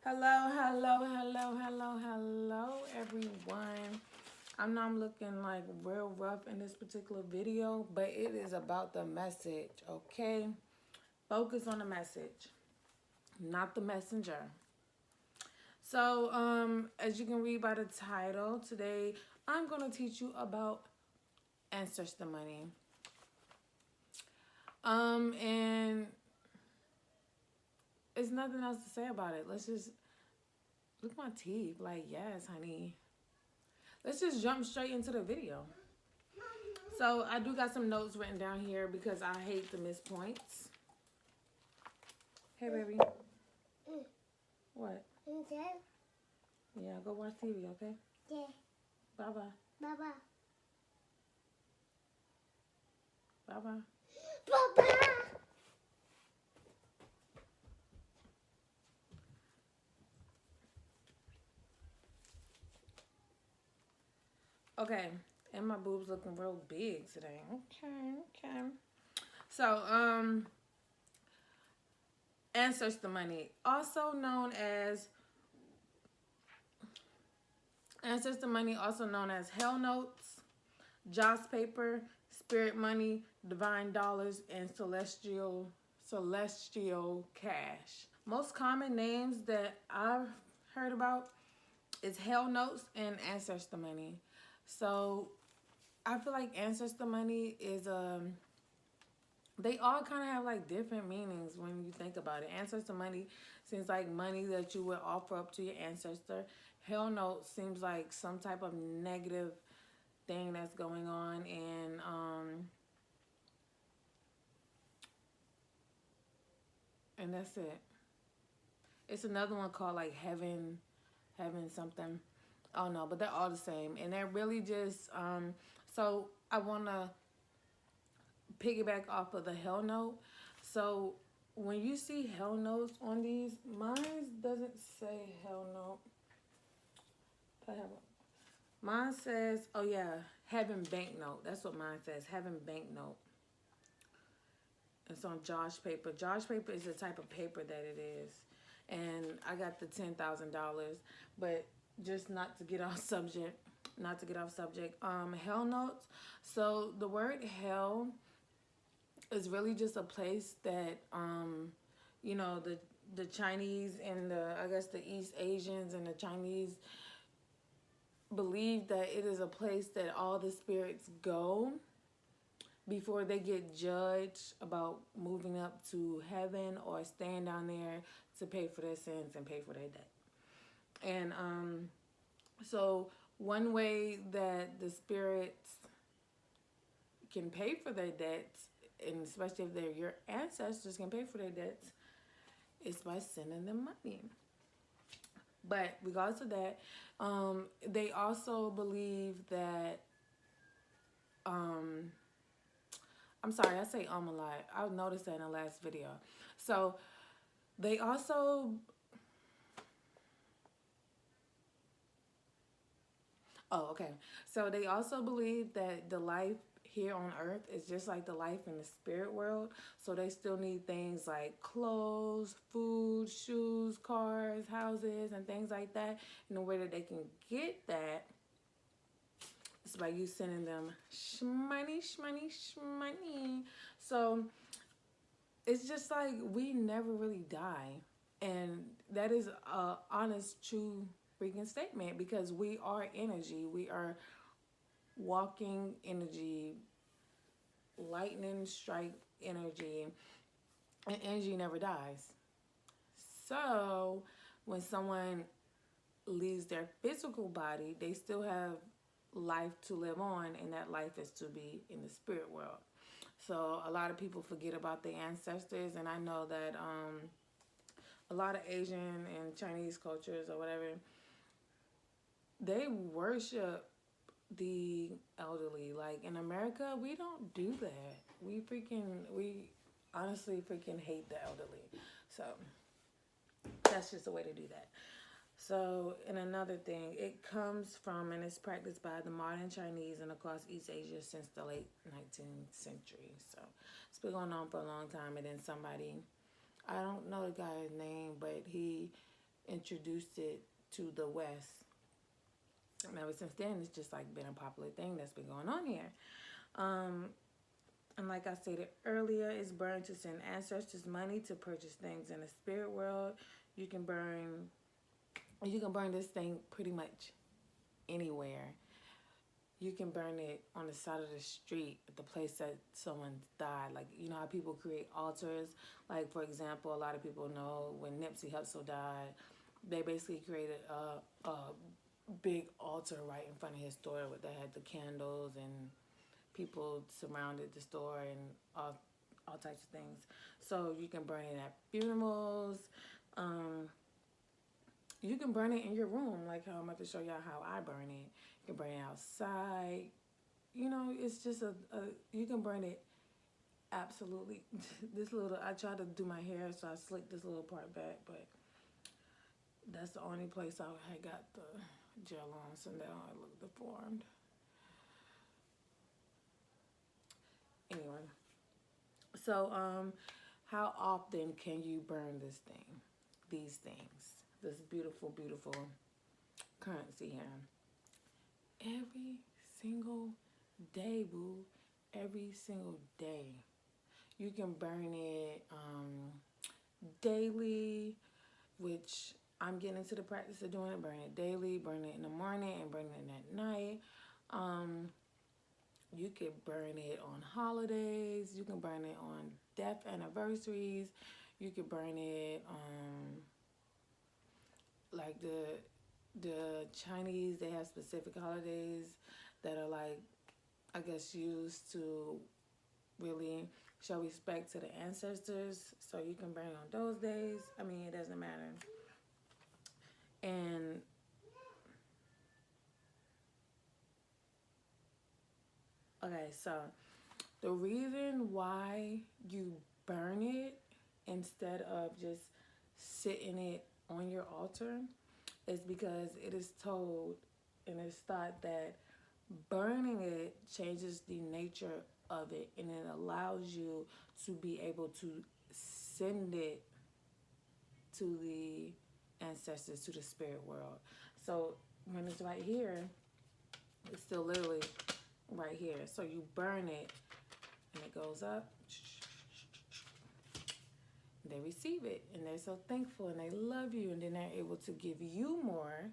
Hello, everyone. I know I'm looking like real rough in this particular video, but it is about the message, okay? Focus on the message, not the messenger. So, as you can read by the title, today I'm going to teach you about Ancestor Money. And there's nothing else to say about it. Let's just look at my teeth. Like, yes, honey. Let's just jump straight into the video. So I do got some notes written down here because I hate to miss points. Hey, baby. What? Okay. Yeah, go watch TV, okay? Yeah. Bye-bye. Baba. Bye-bye. Baba. Okay, and my boobs looking real big today. Okay. So, Ancestor Money, also known as Hell Notes, Joss Paper, Spirit Money, Divine Dollars, and Celestial Cash. Most common names that I've heard about is Hell Notes and Ancestor Money. So I feel like Ancestor Money is they all kind of have like different meanings when you think about it. Ancestor money seems like money that you would offer up to your ancestor. Hell note seems like some type of negative thing that's going on, and that's it. It's another one called like heaven something. Oh no, but they're all the same, and they're really just so I want to piggyback off of the hell note. So when you see hell notes on these, mine doesn't say hell note. I have mine says, oh yeah, heaven banknote. That's what mine says, heaven banknote. It's on Josh paper. Josh paper is the type of paper that it is, and I got the $10,000. But just not to get off subject, hell notes. So the word hell is really just a place that the Chinese and the I guess the East Asians and the Chinese believe that it is a place that all the spirits go before they get judged about moving up to heaven or staying down there to pay for their sins and pay for their debt. And so one way that the spirits can pay for their debts, and especially if they're your ancestors can pay for their debts, is by sending them money. But regardless of that, they also believe that I'm sorry, I say a lot. I noticed that in the last video. So they also okay. So they also believe that the life here on earth is just like the life in the spirit world. So they still need things like clothes, food, shoes, cars, houses, and things like that. And the way that they can get that is by you sending them shmoney. So it's just like we never really die. And that is a honest, true freaking statement because we are energy. We are walking energy, lightning strike energy, and energy never dies. So when someone leaves their physical body, they still have life to live on, and that life is to be in the spirit world. So a lot of people forget about their ancestors, and I know that a lot of Asian and Chinese cultures or whatever, they worship the elderly. Like in America, we don't do that. We honestly freaking hate the elderly. So that's just a way to do that. So, and another thing, it comes from and is practiced by the modern Chinese and across East Asia since the late 19th century. So, it's been going on for a long time. And then somebody, I don't know the guy's name, but he introduced it to the West. And ever since then, it's just like been a popular thing that's been going on here. Um, and like I stated earlier, it's burned to send ancestors money to purchase things in the spirit world. You can burn, you can burn this thing pretty much anywhere. You can burn it on the side of the street at the place that someone died. Like, you know how people create altars? Like, for example, a lot of people know when Nipsey Hussle died, they basically created a big altar right in front of his store with that had the candles, and people surrounded the store and all types of things. So you can burn it at funerals. Um, you can burn it in your room, like how I'm about to show y'all how I burn it. You can burn it outside. You know, it's just you can burn it absolutely. This little, I tried to do my hair, so I slicked this little part back, but that's the only place I had got the gel on, so now I look deformed. Anyway, so how often can you burn this thing? These things, this beautiful, beautiful currency here. Every single day, boo. Every single day. You can burn it daily, which I'm getting into the practice of doing it. Burn it daily, burn it in the morning, and burn it at night. Um, you could burn it on holidays. You can burn it on death anniversaries. You could burn it like the Chinese. They have specific holidays that are like, I guess, used to really show respect to the ancestors. So you can burn on those days. I mean, it doesn't matter. And okay, so the reason why you burn it instead of just sitting it on your altar is because it is told and it's thought that burning it changes the nature of it, and it allows you to be able to send it to the ancestors, to the spirit world. So when it's right here, it's still literally right here. So you burn it and it goes up. They receive it and they're so thankful and they love you, and then they're able to give you more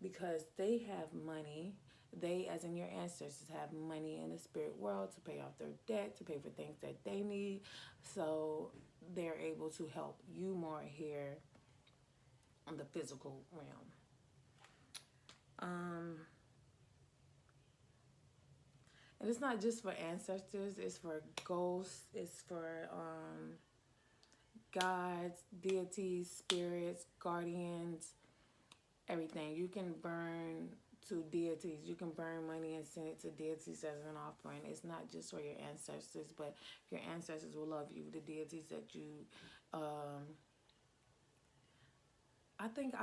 because they have money. They, as in your ancestors, have money in the spirit world to pay off their debt, to pay for things that they need. So they're able to help you more here on the physical realm. And it's not just for ancestors, it's for ghosts, it's for gods, deities, spirits, guardians, everything. You can burn to deities. You can burn money and send it to deities as an offering. It's not just for your ancestors, but your ancestors will love you. The deities that you, I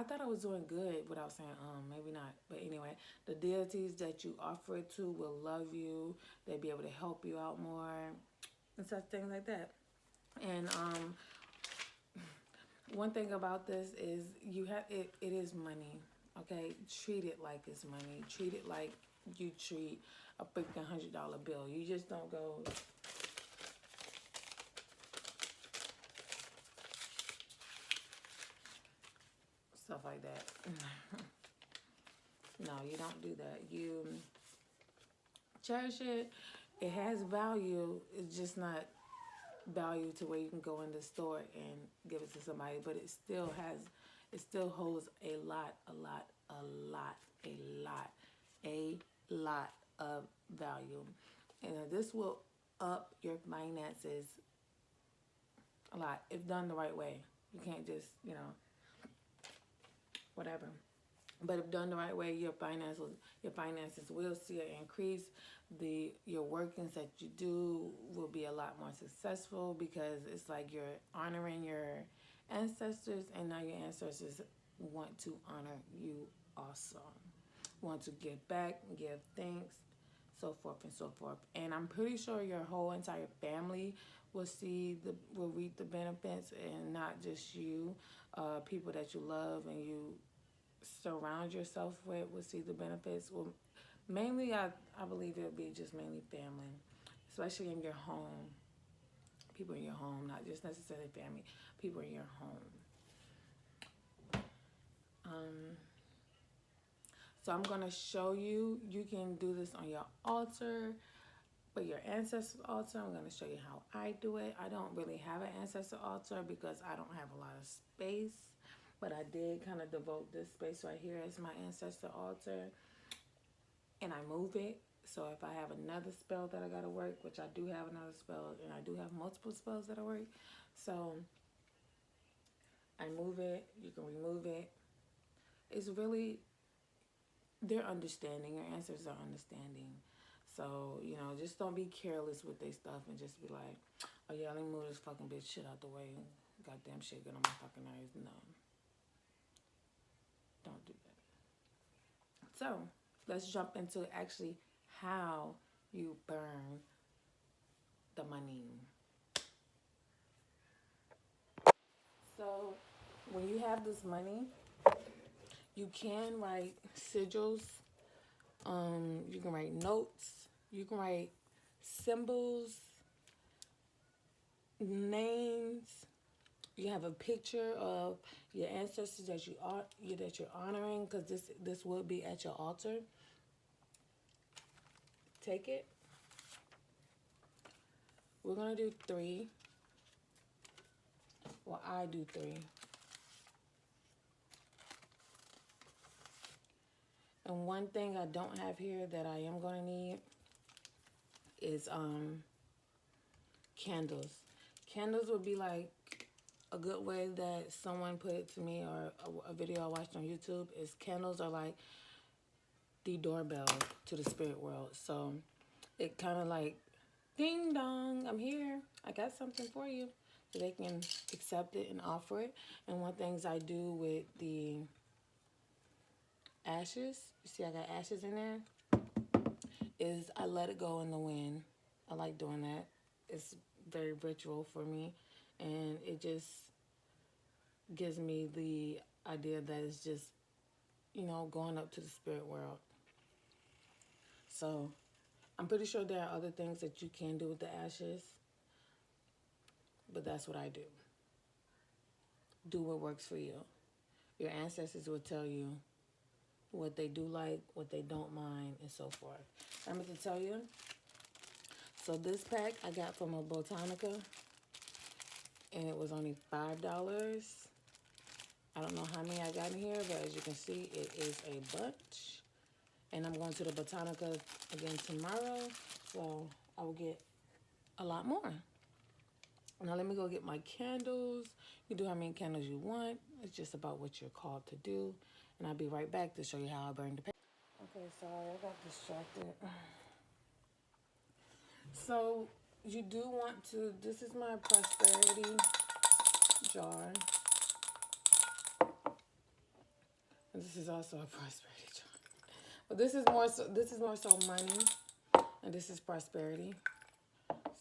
thought I was doing good without saying maybe not. But anyway, the deities that you offer it to will love you. They'll be able to help you out more and such things like that. And one thing about this is you have it is money. Okay, treat it like it's money. Treat it like you treat a freaking $100 bill. You just don't go stuff like that. No, you don't do that. You cherish it. It has value. It's just not value to where you can go in the store and give it to somebody, but it still holds a lot, a lot, a lot, a lot, a lot of value. And this will up your finances a lot if done the right way. You can't just, whatever. But if done the right way, your finances will see an increase. Your workings that you do will be a lot more successful because it's like you're honoring your ancestors, and now your ancestors want to honor you also. Want to give back, give thanks. so forth and so forth. And I'm pretty sure your whole entire family will reap the benefits, and not just you. People that you love and you surround yourself with will see the benefits. Well, mainly, I believe it would be just mainly family, especially in your home. People in your home, not just necessarily family. People in your home. Um, so I'm gonna show you. You can do this on your altar, but your ancestor's altar. I'm gonna show you how I do it. I don't really have an ancestor altar because I don't have a lot of space, but I did kind of devote this space right here as my ancestor altar, and I move it. So if I have another spell that I gotta work, which I do have another spell, and I do have multiple spells that I work, so I move it. You can remove it. It's really they're understanding. Your ancestors are understanding. So, just don't be careless with their stuff and just be like, oh yeah, let me move this fucking bitch shit out the way. Goddamn shit get on my fucking nerves. No, don't do that. So, let's jump into actually how you burn the money. So, when you have this money, you can write sigils. You can write notes. You can write symbols, names. You have a picture of your ancestors that you're honoring, because this would be at your altar. Take it. We're gonna do 3. Well, I do 3. And one thing I don't have here that I am gonna need is candles. Candles would be like a good way that someone put it to me, or a video I watched on YouTube, is candles are like the doorbell to the spirit world. So it kind of like, ding dong, I'm here. I got something for you. So they can accept it and offer it. And one things I do with the ashes, you see I got ashes in there, is I let it go in the wind. I like doing that. It's very ritual for me. And it just gives me the idea that it's just, going up to the spirit world. So I'm pretty sure there are other things that you can do with the ashes, but that's what I do. Do what works for you. Your ancestors will tell you what they do like, what they don't mind, and so forth. I'm going to tell you. So this pack I got from a Botanica, and it was only $5. I don't know how many I got in here, but as you can see, it is a bunch. And I'm going to the Botanica again tomorrow, so I will get a lot more. Now let me go get my candles. You do how many candles you want. It's just about what you're called to do. And I'll be right back to show you how I burn the paper. Okay, sorry, I got distracted. So you do want to, this is my prosperity jar. And this is also a prosperity jar. But this is more so money. And this is prosperity.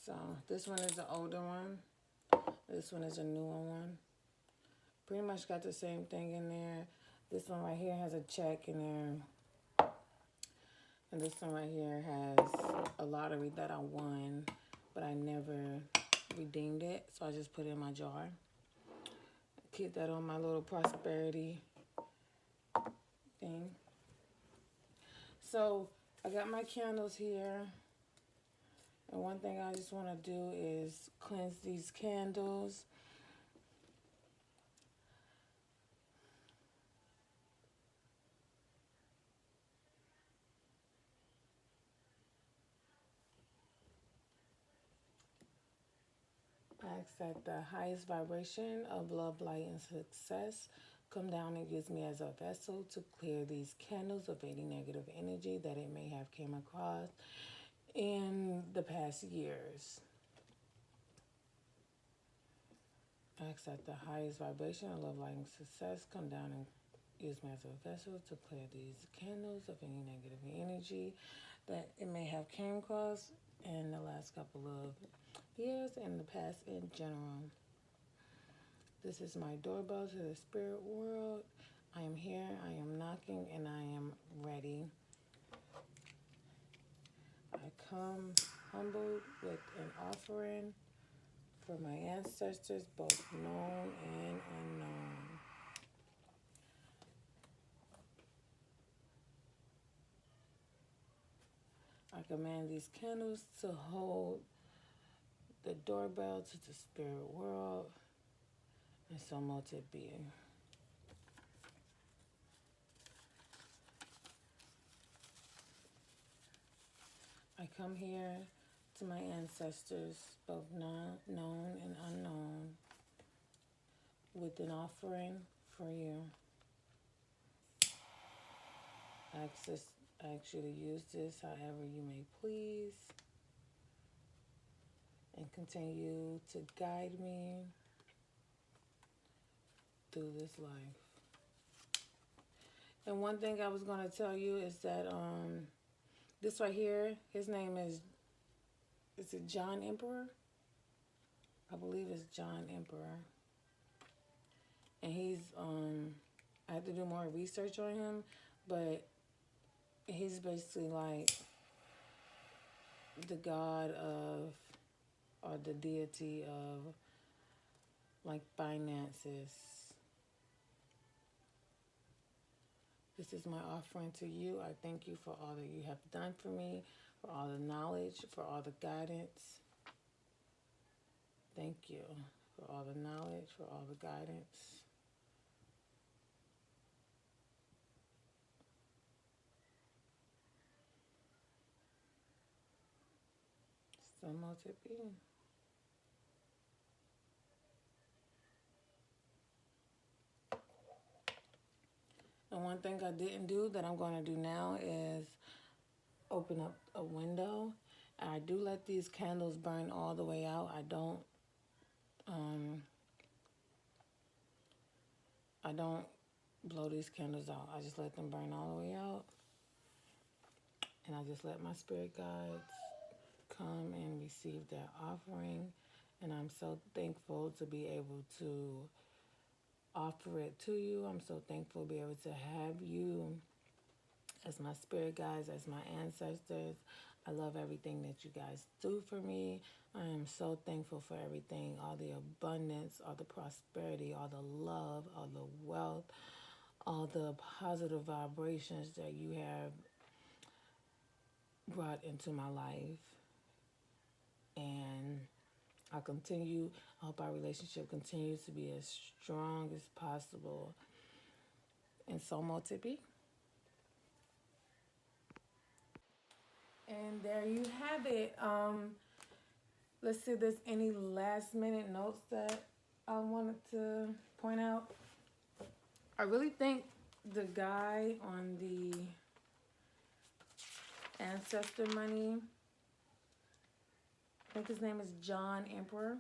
So this one is the older one. This one is a newer one. Pretty much got the same thing in there. This one right here has a check in there. And this one right here has a lottery that I won, but I never redeemed it. So I just put it in my jar. Keep that on my little prosperity thing. So I got my candles here. And one thing I just want to do is cleanse these candles. I ask that the highest vibration of love, light, and success come down and use me as a vessel to clear these candles of any negative energy that it may have came across in the past years. I ask that the highest vibration of love, light, and success come down and use me as a vessel to clear these candles of any negative energy that it may have came across in the last couple of years and the past in general. This is my doorbell to the spirit world. I am here, I am knocking, and I am ready. I come humbled with an offering for my ancestors, both known and unknown. I command these candles to hold the doorbell to the spirit world, and so mote it be. I come here to my ancestors, both known and unknown, with an offering for you. I ask you to use this however you may please, and continue to guide me through this life. And one thing I was going to tell you is that this right here, his name is it John Emperor? I believe it's John Emperor. And he's, I have to do more research on him, but he's basically like the god of, or the deity of, like, finances. This is my offering to you. I thank you for all that you have done for me, for all the knowledge, for all the guidance. Thank you for all the knowledge, for all the guidance. So much it be. And one thing I didn't do that I'm going to do now is open up a window. I do let these candles burn all the way out. I don't blow these candles out. I just let them burn all the way out. And I just let my spirit guides come and receive their offering. And I'm so thankful to be able to offer it to you. I'm so thankful to be able to have you as my spirit guides, as my ancestors. I love everything that you guys do for me. I am so thankful for everything, all the abundance, all the prosperity, all the love, all the wealth, all the positive vibrations that you have brought into my life. And I hope our relationship continues to be as strong as possible. And so mote it be. And there you have it. Let's see if there's any last minute notes that I wanted to point out. I really think the guy on the Ancestor Money, I think his name is John Emperor.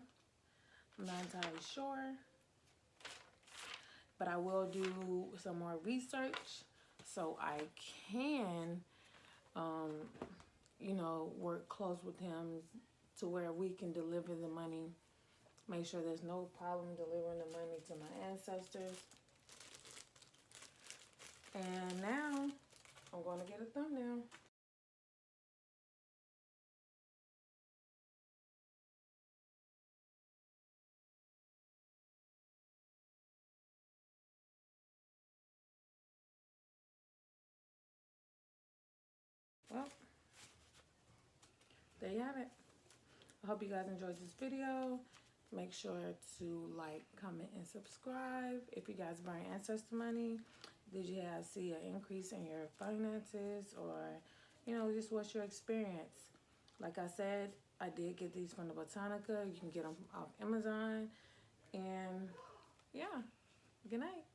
I'm not entirely sure. But I will do some more research so I can, work close with him to where we can deliver the money. Make sure there's no problem delivering the money to my ancestors. And now I'm going to get a thumbnail. Well, there you have it. I hope you guys enjoyed this video. Make sure to like, comment, and subscribe. If you guys burn ancestor money, did you see an increase in your finances, or just what's your experience? Like I said, I did get these from the Botanica. You can get them off Amazon. And yeah, good night.